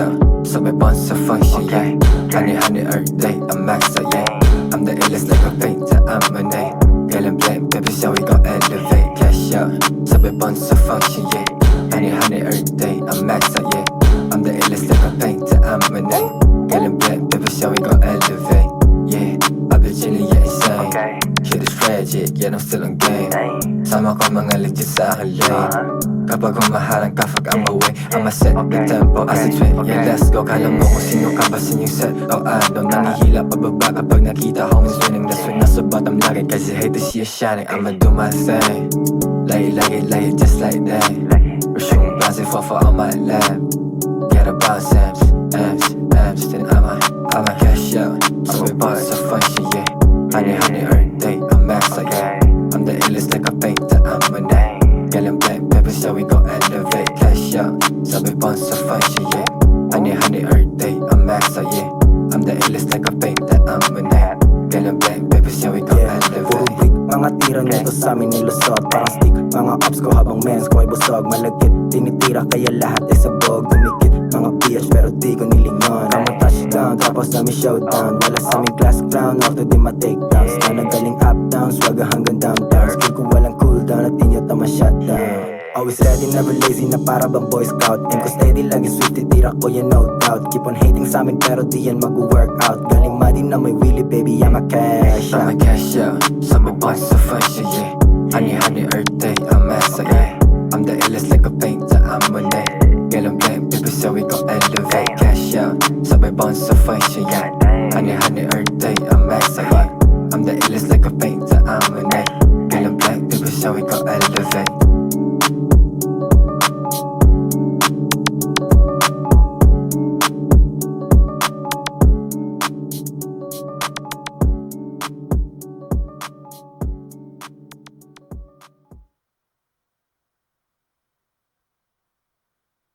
out. Sabay bond sa function, yeah. Honey, honey, earth day, I'm max out, yeah. I'm the illest like a painter, I'm a name. Girl in black, baby, so we gon' elevate. Cash out, sabay bond sa function, yeah. Honey, honey, earth day, I'm max out, yeah. I'm the illest like a painter, I'm a name. Girl in black, baby, so we gon' elevate. Yeah, I've been chillin', yeah, insane. Shit is tragic, yeah, I'm still on game. Sama ko mga legit sa aking lane. Kapag humaharang ka, fuck I'm away. I'ma set the tempo as a train. Yeah, let's go. Kala mo kung sino ka ba sa inyong set o ano. Nangihila pababa kapag nakita homies winning. That's when nasa bottom lagi cause you hate to see us shining. I'ma do my thing. Lay it just like that. Resume bouncing for all my lab. Get about Sam's, amps, then I'ma cash out. So we bounce a function, yeah. Honey, honey, earth day, I'm max like yeah. I'm the illest like a painter, I'm a name. Girl in black, baby, so we gon' elevate. Cash out, so we bounce a function, yeah. Honey, honey, earth day, I'm max like yeah. I'm the illest like a painter, I'm a name. Girl in black, baby, so we gon' elevate. Mga tira nito sa amin nilusot parang stick. Mga ops ko habang mens ko ay busog. Malagkit, tinitira kaya lahat ay sabog. Dumikit, mga bitch pero di ko nilingon. Ang touchdown, tapos namin showdown. Wala sa aming class clown, orto di ma-takedowns. Na nagaling up down, swag hanggang downtown. Skill ko walang cooldown at inyo tama shutdown. Always ready, never lazy na para bang boy scout. Aim ko steady, lagi swift, titira ko yan no doubt. Keep on hating sa amin pero di yan mag-workout. Galing madi na may willy baby, I'm a cash out. I'ma cash out, so we bounce a function, yeah. Honey, honey, earth day, I'm max out, yeah. I'm the illest like a painter, I'm a name. Girl in black, baby, so we gon' elevate. Cash out, so we bounce a function, yeah. Honey, honey, earth day, I'm max out, yeah. I'm the illest like a painter, I'm a name. Girl in black, baby, so we gon' elevate.